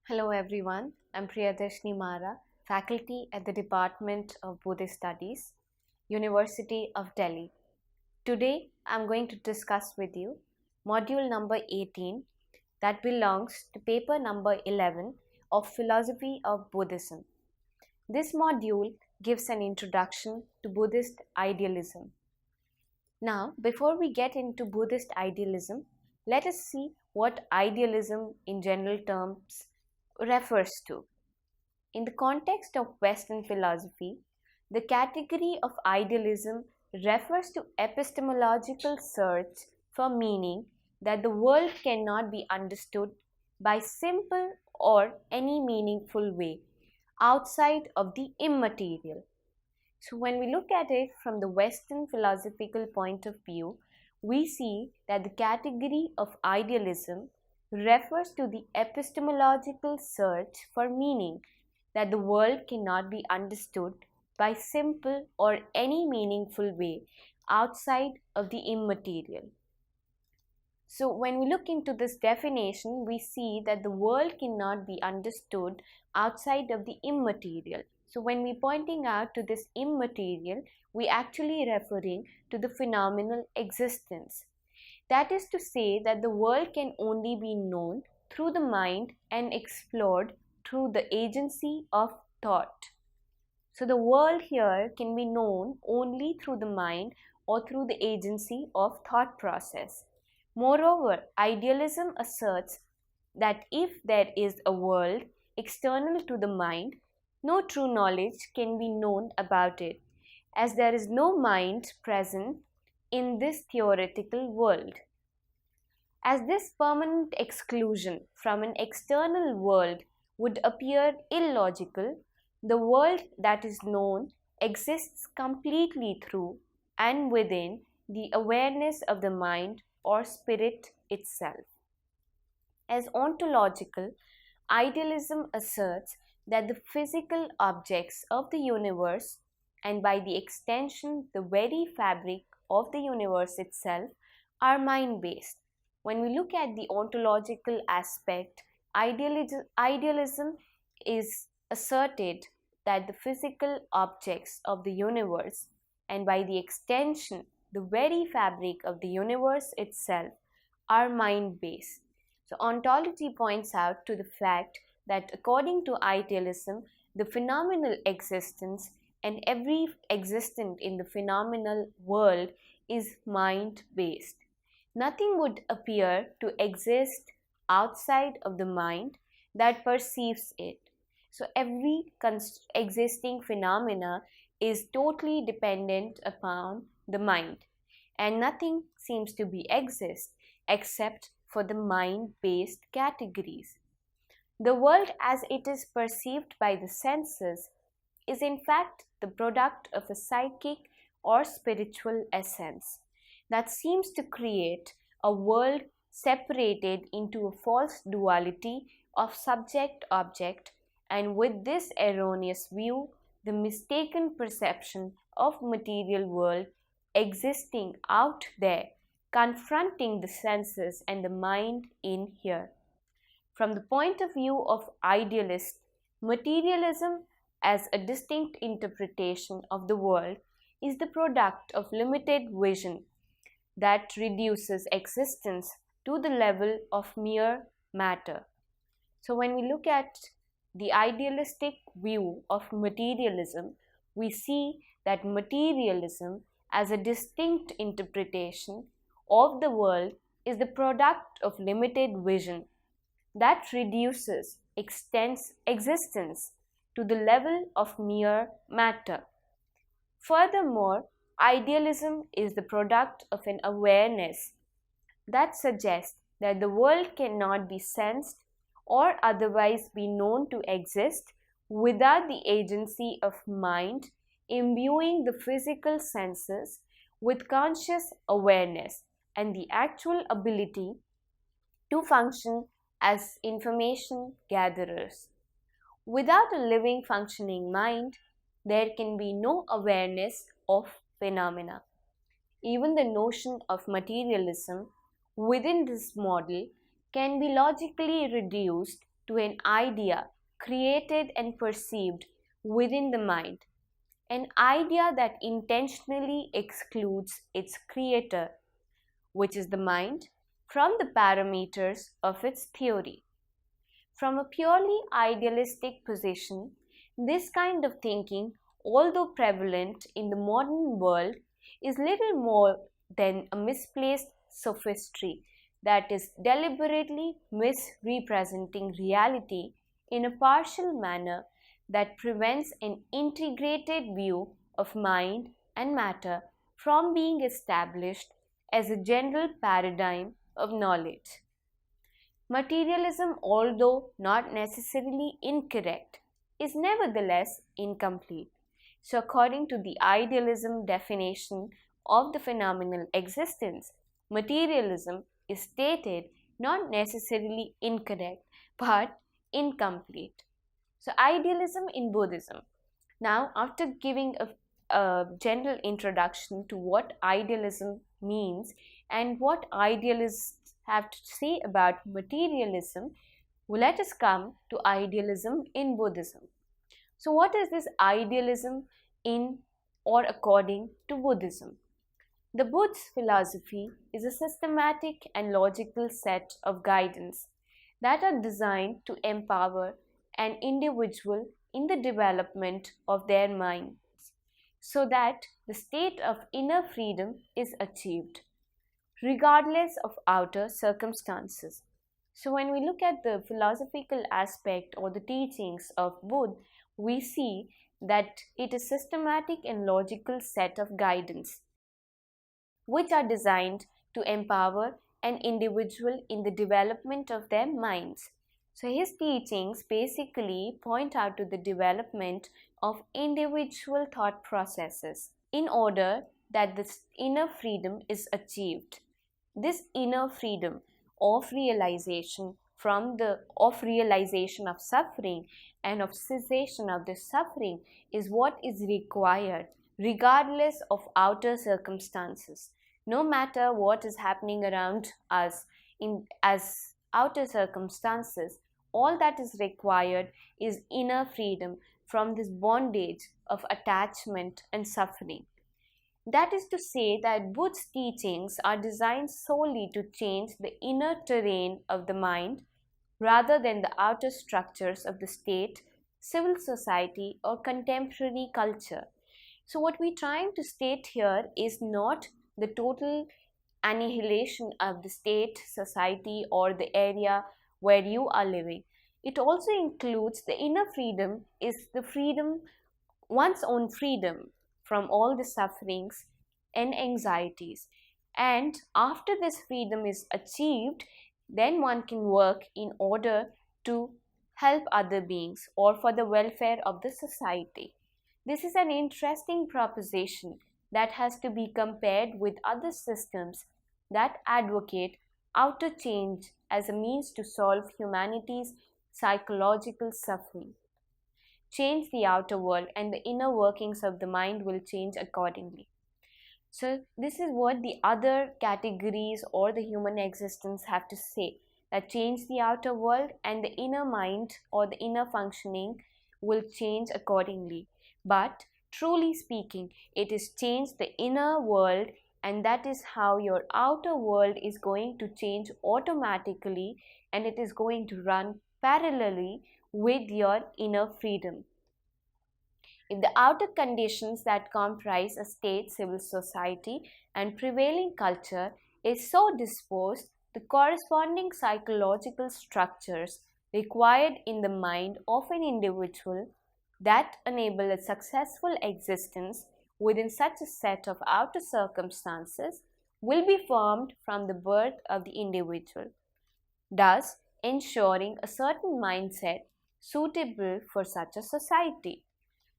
Hello everyone, I'm Priyadarshini Mara, faculty at the Department of Buddhist Studies, University of Delhi. Today I'm going to discuss with you module number 18 that belongs to paper number 11 of Philosophy of Buddhism. This module gives an introduction to Buddhist idealism. Now, before we get into Buddhist idealism, let us see what idealism in general terms refers to. In the context of Western philosophy, the category of idealism refers to epistemological search for meaning that the world cannot be understood by simple or any meaningful way outside of the immaterial. So when we look at it from the Western philosophical point of view, we see that the category of idealism refers to the epistemological search for meaning that the world cannot be understood by simple or any meaningful way outside of the immaterial. So when we look into this definition, we see that the world cannot be understood outside of the immaterial. So when we pointing out to this immaterial, we actually referring to the phenomenal existence. That is to say that the world can only be known through the mind and explored through the agency of thought. So the world here can be known only through the mind or through the agency of thought process. Moreover, idealism asserts that if there is a world external to the mind, no true knowledge can be known about it, as there is no mind present in this theoretical world. As this permanent exclusion from an external world would appear illogical, the world that is known exists completely through and within the awareness of the mind or spirit itself. As ontological, idealism asserts that the physical objects of the universe, and by the extension the very fabric of the universe itself, are mind-based. When we look at the ontological aspect, idealism is asserted that the physical objects of the universe, and by the extension the very fabric of the universe itself, are mind-based. So ontology points out to the fact that according to idealism, the phenomenal existence and every existent in the phenomenal world is mind-based. Nothing would appear to exist outside of the mind that perceives it. So every existing phenomena is totally dependent upon the mind, and nothing seems to be exist except for the mind-based categories. The world as it is perceived by the senses is in fact the product of a psychic or spiritual essence that seems to create a world separated into a false duality of subject-object, and with this erroneous view, the mistaken perception of material world existing out there, confronting the senses and the mind in here. From the point of view of idealists, materialism as a distinct interpretation of the world is the product of limited vision that reduces existence to the level of mere matter. So when we look at the idealistic view of materialism, we see that materialism as a distinct interpretation of the world is the product of limited vision that reduces existence to the level of mere matter. Furthermore, idealism is the product of an awareness that suggests that the world cannot be sensed or otherwise be known to exist without the agency of mind imbuing the physical senses with conscious awareness and the actual ability to function as information gatherers. Without a living functioning mind, there can be no awareness of phenomena. Even the notion of materialism within this model can be logically reduced to an idea created and perceived within the mind, an idea that intentionally excludes its creator, which is the mind, from the parameters of its theory. From a purely idealistic position, this kind of thinking, although prevalent in the modern world, is little more than a misplaced sophistry that is deliberately misrepresenting reality in a partial manner that prevents an integrated view of mind and matter from being established as a general paradigm of knowledge. Materialism, although not necessarily incorrect, is nevertheless incomplete. So, according to the idealism definition of the phenomenal existence, materialism is stated not necessarily incorrect but incomplete. So, idealism in Buddhism. Now, after giving a general introduction to what idealism means and what idealists have to say about materialism, let us come to idealism in Buddhism. So, what is this idealism in or according to Buddhism? The Buddhist philosophy is a systematic and logical set of guidance that are designed to empower an individual in the development of their minds so that the state of inner freedom is achieved, regardless of outer circumstances. So, when we look at the philosophical aspect or the teachings of Buddha, we see that it is a systematic and logical set of guidance which are designed to empower an individual in the development of their minds. So, his teachings basically point out to the development of individual thought processes in order that this inner freedom is achieved. This inner freedom of realization of suffering and of cessation of this suffering is what is required regardless of outer circumstances. No matter what is happening around us as outer circumstances, all that is required is inner freedom from this bondage of attachment and suffering. That is to say that Buddha's teachings are designed solely to change the inner terrain of the mind rather than the outer structures of the state, civil society, or contemporary culture. So, what we're trying to state here is not the total annihilation of the state, society, or the area where you are living. It also includes the inner freedom, is the freedom, one's own freedom from all the sufferings and anxieties. And after this freedom is achieved, then one can work in order to help other beings or for the welfare of the society. This is an interesting proposition that has to be compared with other systems that advocate outer change as a means to solve humanity's psychological suffering. Change the outer world and the inner workings of the mind will change accordingly. So this is what the other categories or the human existence have to say, that change the outer world and the inner mind or the inner functioning will change accordingly. But truly speaking, it is change the inner world, and that is how your outer world is going to change automatically, and it is going to run parallelly with your inner freedom. If the outer conditions that comprise a state, civil society, and prevailing culture is so disposed, the corresponding psychological structures required in the mind of an individual that enable a successful existence within such a set of outer circumstances will be formed from the birth of the individual, thus ensuring a certain mindset suitable for such a society.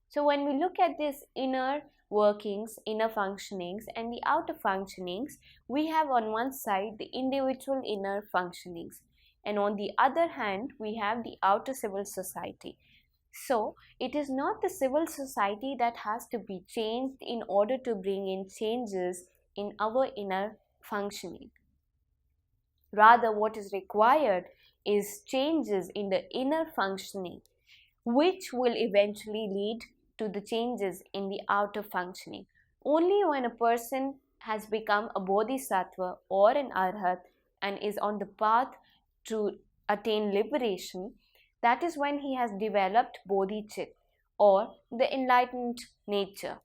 So when we look at this inner workings, inner functionings and the outer functionings, we have on one side the individual inner functionings, and on the other hand we have the outer civil society. So it is not the civil society that has to be changed in order to bring in changes in our inner functioning. Rather, what is required is changes in the inner functioning, which will eventually lead to the changes in the outer functioning. Only when a person has become a bodhisattva or an arhat and is on the path to attain liberation, that is when he has developed bodhicitta or the enlightened nature.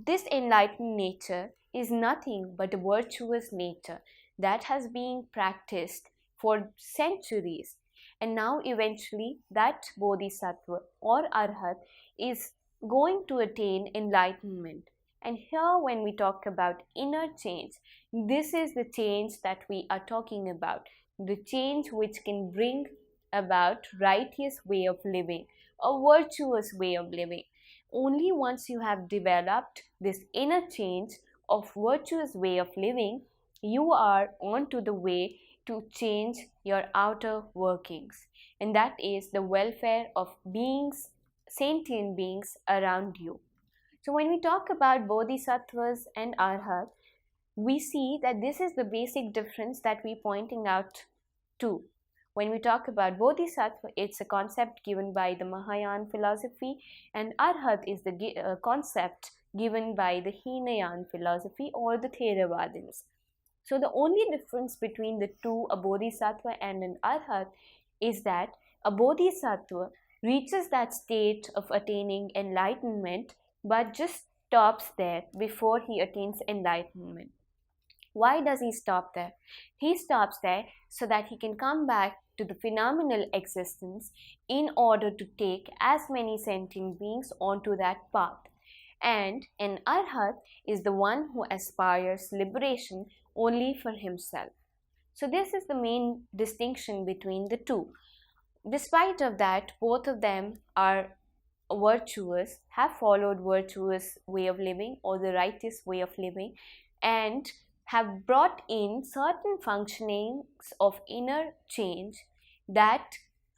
This enlightened nature is nothing but a virtuous nature that has been practiced for centuries, and now eventually that bodhisattva or arhat is going to attain enlightenment. And here, when we talk about inner change, this is the change that we are talking about, the change which can bring about righteous way of living, a virtuous way of living. Only once you have developed this inner change of virtuous way of living, you are on to the way to change your outer workings, and that is the welfare of beings, sentient beings around you. So when we talk about bodhisattvas and arhat, we see that this is the basic difference that we're pointing out to. When we talk about bodhisattva, it's a concept given by the Mahayana philosophy, and arhat is the concept given by the Hinayan philosophy or the Theravadins. So the only difference between the two, a bodhisattva and an arhat, is that a bodhisattva reaches that state of attaining enlightenment but just stops there before he attains enlightenment. Why does he stop there? He stops there so that he can come back to the phenomenal existence in order to take as many sentient beings onto that path. And an arhat is the one who aspires liberation only for himself. So this is the main distinction between the two. Despite of that, both of them are virtuous, have followed virtuous way of living or the righteous way of living, and have brought in certain functionings of inner change that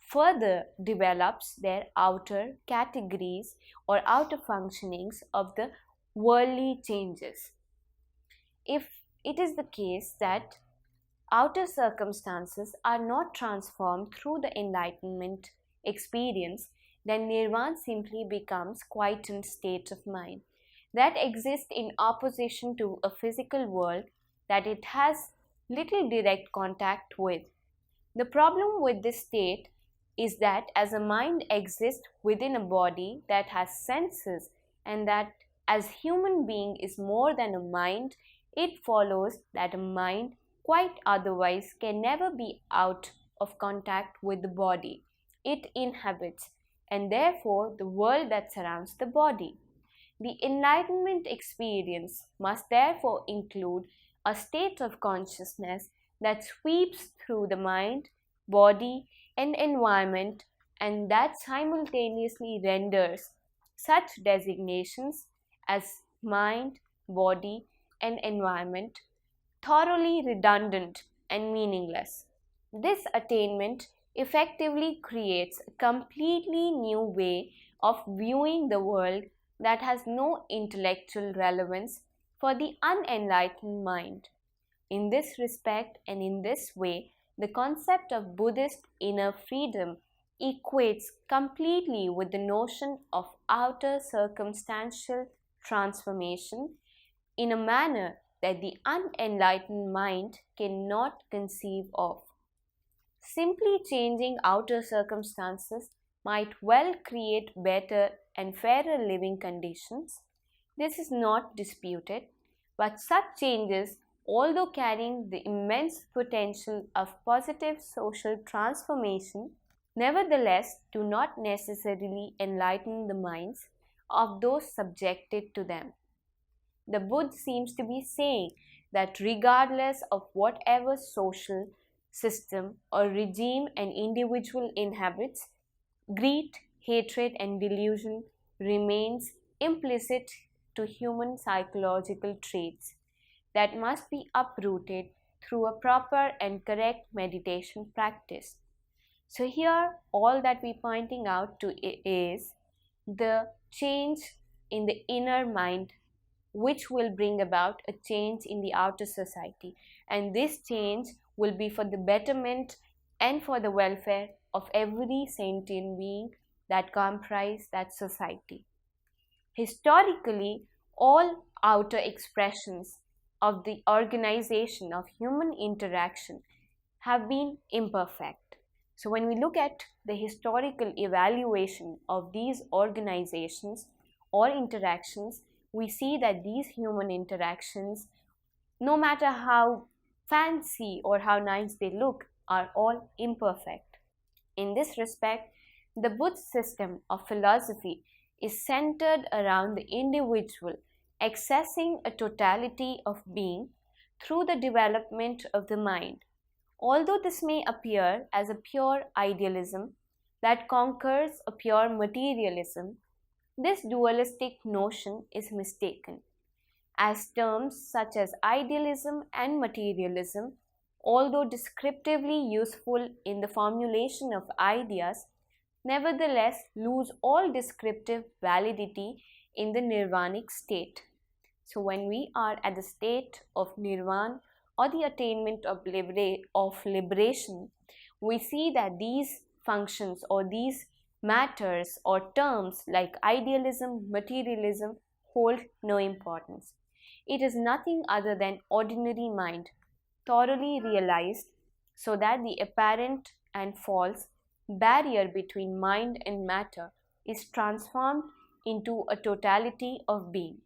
further develops their outer categories or outer functionings of the worldly changes. If it is the case that outer circumstances are not transformed through the enlightenment experience, then nirvana simply becomes quietened state of mind that exists in opposition to a physical world that it has little direct contact with. The problem with this state is that as a mind exists within a body that has senses, and that as human being is more than a mind, it follows that a mind quite otherwise can never be out of contact with the body it inhabits, and therefore the world that surrounds the body. The enlightenment experience must therefore include a state of consciousness that sweeps through the mind, body, and environment, and that simultaneously renders such designations as mind, body, and environment thoroughly redundant and meaningless. This attainment effectively creates a completely new way of viewing the world that has no intellectual relevance for the unenlightened mind. In this respect and in this way, the concept of Buddhist inner freedom equates completely with the notion of outer circumstantial transformation in a manner that the unenlightened mind cannot conceive of. Simply changing outer circumstances might well create better and fairer living conditions. This is not disputed, but such changes, although carrying the immense potential of positive social transformation, nevertheless do not necessarily enlighten the minds of those subjected to them. The Buddha seems to be saying that regardless of whatever social system or regime an individual inhabits, greed, hatred, and delusion remains implicit to human psychological traits that must be uprooted through a proper and correct meditation practice. So here all that we're pointing out to is the change in the inner mind, which will bring about a change in the outer society, and this change will be for the betterment and for the welfare of every sentient being that comprise that society. Historically, all outer expressions of the organization of human interaction have been imperfect. So, when we look at the historical evaluation of these organizations or interactions, we see that these human interactions, no matter how fancy or how nice they look, are all imperfect. In this respect, the Buddhist system of philosophy is centered around the individual accessing a totality of being through the development of the mind. Although this may appear as a pure idealism that conquers a pure materialism, this dualistic notion is mistaken, as terms such as idealism and materialism, although descriptively useful in the formulation of ideas, nevertheless lose all descriptive validity in the nirvanic state. So, when we are at the state of nirvana or the attainment of liberation, we see that these functions or these matters or terms like idealism, materialism hold no importance. It is nothing other than ordinary mind, thoroughly realized, so that the apparent and false barrier between mind and matter is transformed into a totality of being.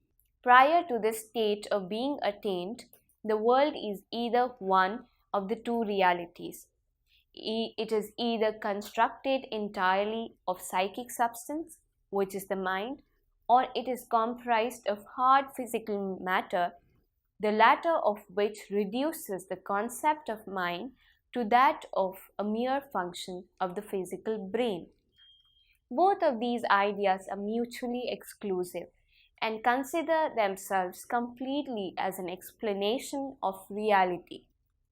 Prior to this state of being attained, the world is either one of the two realities. It is either constructed entirely of psychic substance, which is the mind, or it is comprised of hard physical matter, the latter of which reduces the concept of mind to that of a mere function of the physical brain. Both of these ideas are mutually exclusive and consider themselves completely as an explanation of reality.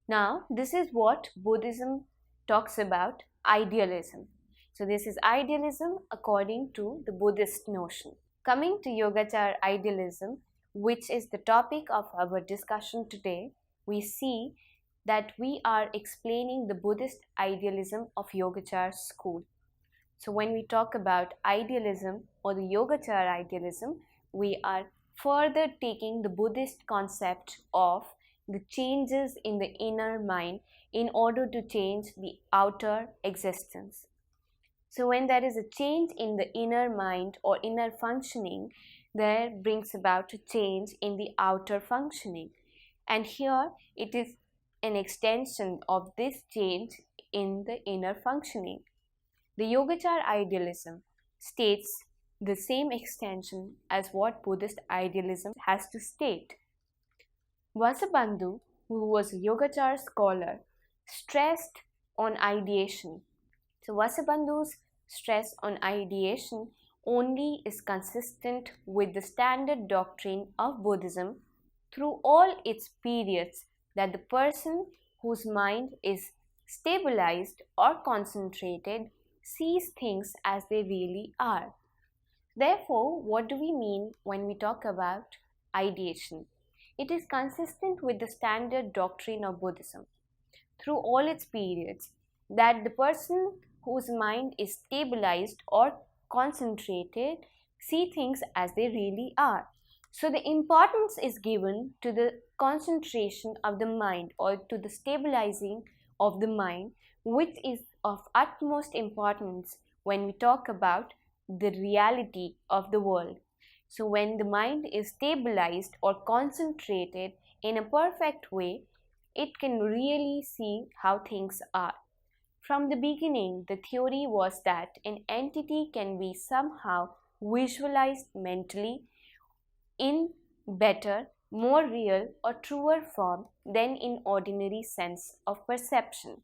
Now, this is what Buddhism talks about idealism. So, this is idealism according to the Buddhist notion. Coming to Yogacara idealism, which is the topic of our discussion today, we see that we are explaining the Buddhist idealism of Yogacara school. So, when we talk about idealism or the Yogacara idealism, we are further taking the Buddhist concept of the changes in the inner mind in order to change the outer existence. So, when there is a change in the inner mind or inner functioning, there brings about a change in the outer functioning. And here it is an extension of this change in the inner functioning. The Yogacara idealism states the same extension as what Buddhist idealism has to state. Vasubandhu, who was a Yogacara scholar, stressed on ideation. So Vasubandhu's stress on ideation only is consistent with the standard doctrine of Buddhism through all its periods, that the person whose mind is stabilized or concentrated sees things as they really are. Therefore, what do we mean when we talk about ideation? It is consistent with the standard doctrine of Buddhism through all its periods, that the person whose mind is stabilized or concentrated see things as they really are. So the importance is given to the concentration of the mind or to the stabilizing of the mind, which is of utmost importance when we talk about the reality of the world. So when the mind is stabilized or concentrated in a perfect way, it can really see how things are. From the beginning, the theory was that an entity can be somehow visualized mentally in better, more real or truer form than in ordinary sense of perception.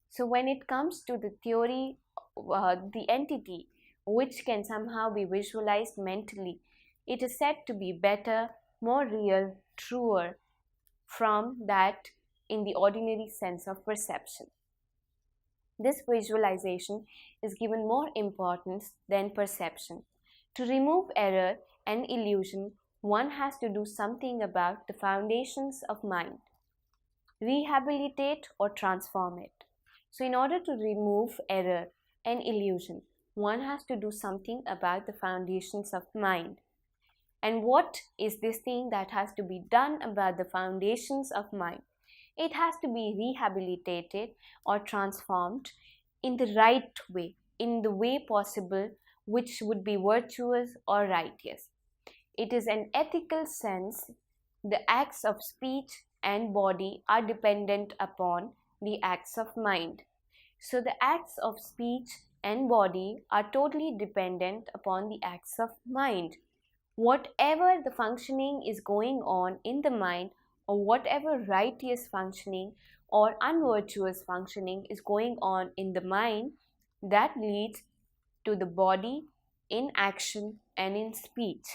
So when it comes to the theory, the entity which can somehow be visualized mentally, it is said to be better, more real, truer from that in the ordinary sense of perception. This visualization is given more importance than perception. To remove error and illusion, one has to do something about the foundations of mind, rehabilitate or transform it. So in order to remove error and illusion, one has to do something about the foundations of mind. And what is this thing that has to be done about the foundations of mind? It has to be rehabilitated or transformed in the right way, in the way possible, which would be virtuous or righteous. It is an ethical sense. The acts of speech and body are dependent upon the acts of mind. So the acts of speech and body are totally dependent upon the acts of mind. Whatever the functioning is going on in the mind, or whatever righteous functioning or unvirtuous functioning is going on in the mind, that leads to the body in action and in speech.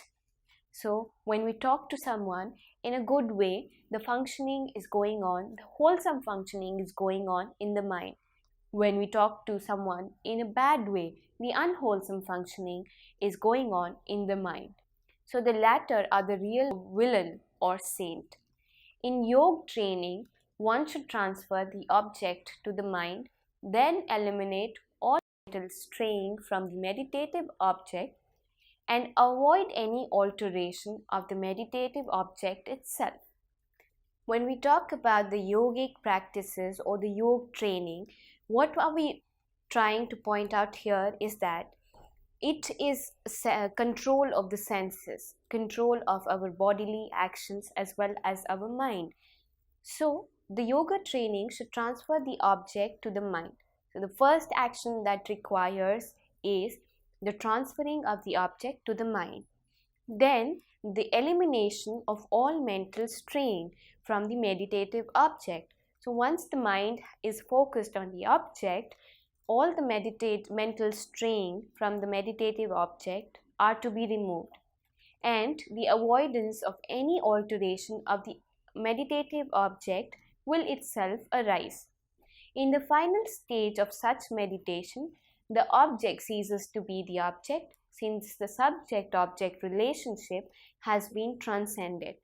So when we talk to someone in a good way, the functioning is going on, the wholesome functioning is going on in the mind. When we talk to someone in a bad way, the unwholesome functioning is going on in the mind. So the latter are the real villain or saint. In yoga training, one should transfer the object to the mind, then eliminate all mental straying from the meditative object and avoid any alteration of the meditative object itself. When we talk about the yogic practices or the yoga training, what are we trying to point out here is that it is control of the senses, control of our bodily actions as well as our mind. So the yoga training should transfer the object to the mind. So the first action that requires is the transferring of the object to the mind. Then the elimination of all mental strain from the meditative object. So once the mind is focused on the object, all the mental strain from the meditative object are to be removed, and the avoidance of any alteration of the meditative object will itself arise. In the final stage of such meditation, the object ceases to be the object, since the subject-object relationship has been transcended.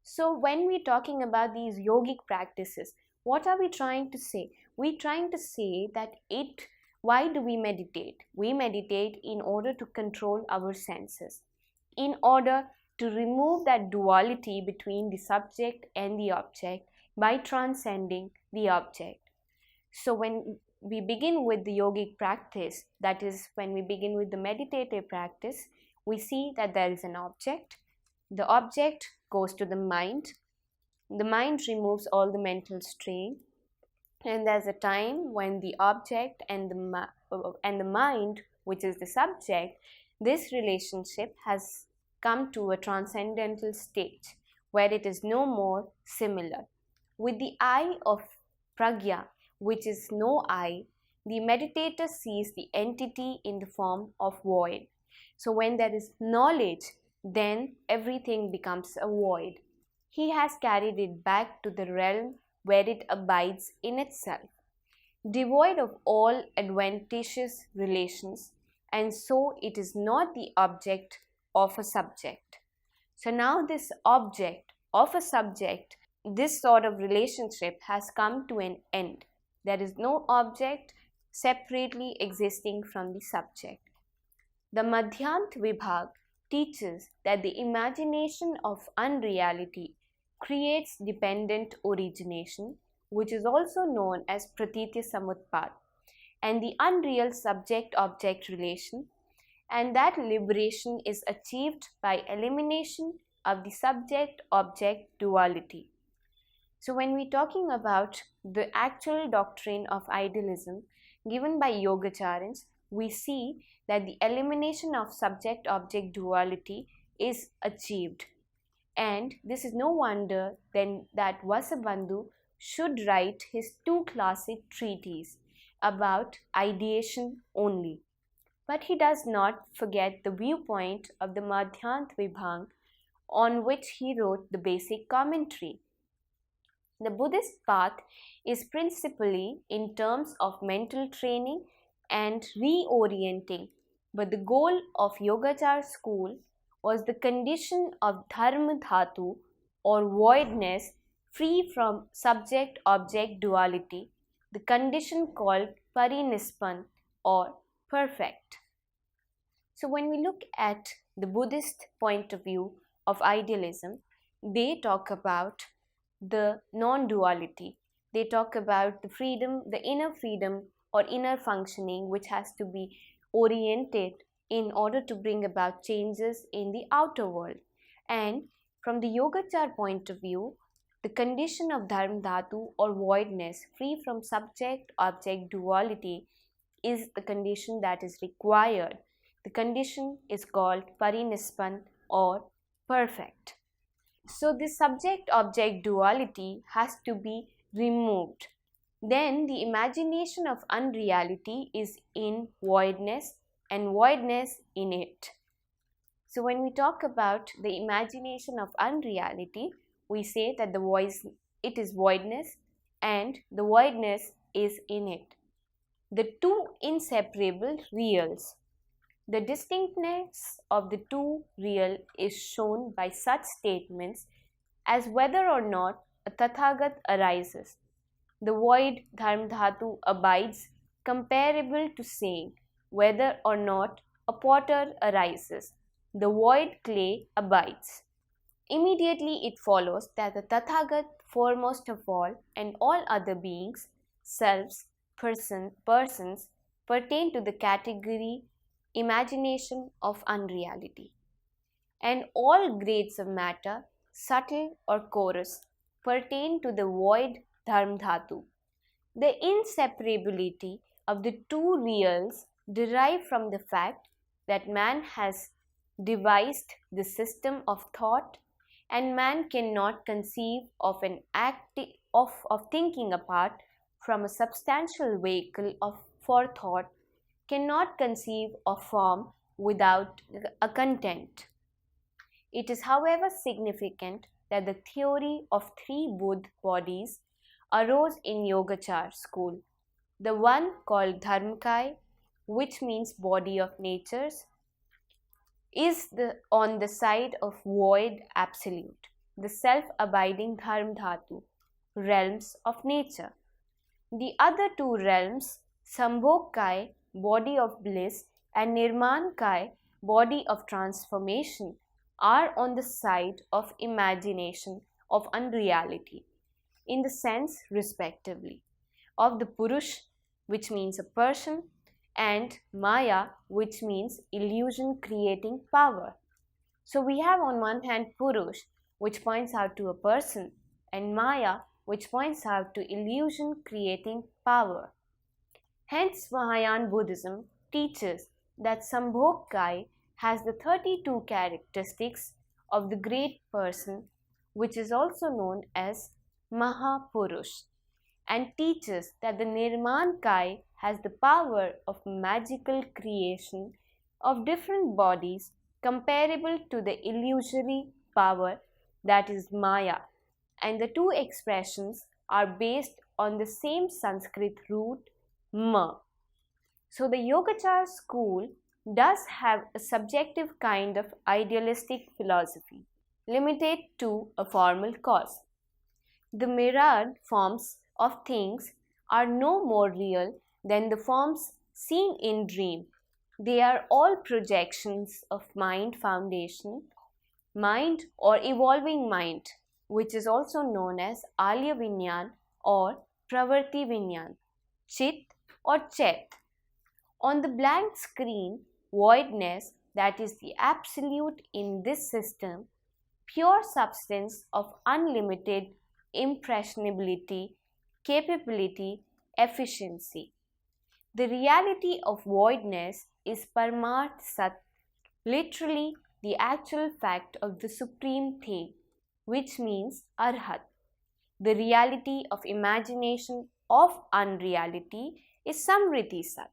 So when we're talking about these yogic practices, what are we trying to say? We're trying to say that why do we meditate? We meditate in order to control our senses, in order to remove that duality between the subject and the object by transcending the object. So when we begin with the yogic practice, that is when we begin with the meditative practice, we see that there is an object. The object goes to the mind. The mind removes all the mental strain, and there's a time when the object and the mind, which is the subject, this relationship has come to a transcendental stage where it is no more similar. With the eye of pragya, which is no eye, the meditator sees the entity in the form of void. So when there is knowledge, then everything becomes a void. He has carried it back to the realm where it abides in itself, devoid of all adventitious relations, and so it is not the object of a subject. So now this object of a subject, this sort of relationship has come to an end. There is no object separately existing from the subject. The Madhyant Vibhag teaches that the imagination of unreality creates dependent origination, which is also known as Pratitya Samutpad, and the unreal subject-object relation, and that liberation is achieved by elimination of the subject-object duality. So when we're talking about the actual doctrine of idealism given by Yogacharans, we see that the elimination of subject-object duality is achieved. And this is no wonder then that Vasubandhu should write his two classic treatises about ideation only. But he does not forget the viewpoint of the Madhyant Vibhang, on which he wrote the basic commentary. The Buddhist path is principally in terms of mental training and reorienting, but the goal of Yogachar school was the condition of dharma dhatu or voidness free from subject-object duality, the condition called Parinispan or perfect. So when we look at the Buddhist point of view of idealism, they talk about the non-duality. They talk about the freedom, the inner freedom or inner functioning which has to be oriented in order to bring about changes in the outer world. And from the Yogacara point of view, the condition of Dharma Dhatu or voidness, free from subject-object duality, is the condition that is required. The condition is called Parinispan or perfect. So this subject-object duality has to be removed. Then the imagination of unreality is in voidness and voidness in it. So when we talk about the imagination of unreality, we say that it is voidness and the voidness is in it. The two inseparable reals. The distinctness of the two real is shown by such statements as whether or not a Tathagat arises. The void Dharma Dhatu abides, comparable to saying whether or not a potter arises. The void clay abides. Immediately it follows that the Tathagat, foremost of all, and all other beings, selves, persons, pertain to the category imagination of unreality. And all grades of matter, subtle or coarse, pertain to the void Dharma Dhatu. The inseparability of the two reals derive from the fact that man has devised the system of thought, and man cannot conceive of an act of thinking apart from a substantial vehicle for thought, cannot conceive of form without a content. It is, however, significant that the theory of three Buddha bodies arose in Yogacara school. The one called Dharmakaya, which means body of natures, is on the side of void absolute, the self-abiding Dharma Dhatu, realms of nature. The other two realms, Sambhogkaya, body of bliss, and Nirmankaya, body of transformation, are on the side of imagination of unreality, in the sense respectively of the Purush, which means a person, and Maya, which means illusion creating power. So we have on one hand Purush, which points out to a person, and Maya, which points out to illusion creating power. Hence, Mahayana Buddhism teaches that Sambhogkaya has the 32 characteristics of the great person, which is also known as Mahapurush, and teaches that the Nirmankaya has the power of magical creation of different bodies comparable to the illusory power that is Maya, and the two expressions are based on the same Sanskrit root Ma. So the Yogacara school does have a subjective kind of idealistic philosophy, limited to a formal cause. The mirrored forms of things are no more real than the forms seen in dream. They are all projections of mind foundation, mind or evolving mind, which is also known as Alya Vinyan or Pravarti Vinyan, Chit or Chet. On the blank screen, voidness, that is the absolute in this system, pure substance of unlimited impressionability, capability, efficiency. The reality of voidness is Paramarth Sat, literally the actual fact of the supreme thing, which means Arhat. The reality of imagination of unreality is Samriti Sat.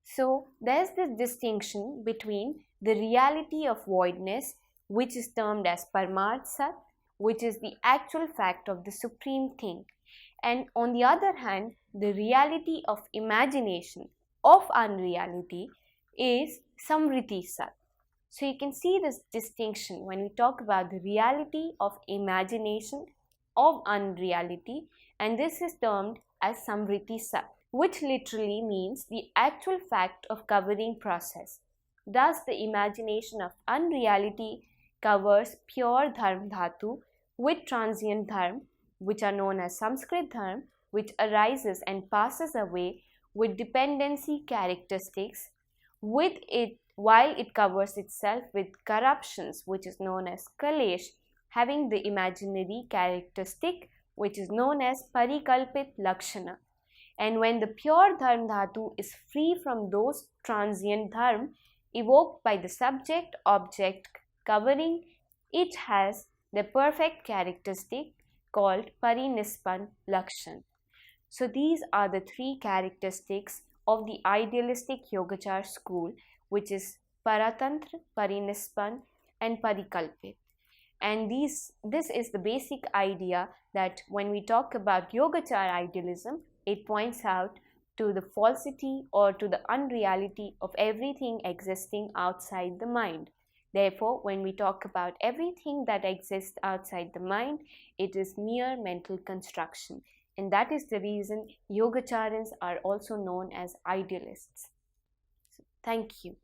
So there is this distinction between the reality of voidness, which is termed as Paramarth Sat, which is the actual fact of the supreme thing, and on the other hand, the reality of imagination of unreality is Samriti Sat. So you can see this distinction when we talk about the reality of imagination of unreality, and this is termed as samvriti sat, which literally means the actual fact of covering process. Thus, the imagination of unreality covers pure dharm dhatu with transient dharm, which are known as Sanskrit dharm, which arises and passes away with dependency characteristics, with it while it covers itself with corruptions, which is known as kalesh, having the imaginary characteristic, which is known as parikalpit lakshana. And when the pure dharm dhatu is free from those transient dharm evoked by the subject object covering, it has the perfect characteristic called parinispan lakshan. So these are the three characteristics of the idealistic Yogacar school, which is Paratantra, Parinispan and Parikalpit. And this is the basic idea that when we talk about Yogacar idealism, it points out to the falsity or to the unreality of everything existing outside the mind. Therefore, when we talk about everything that exists outside the mind, it is mere mental construction. And that is the reason Yogacharans are also known as idealists. So, thank you.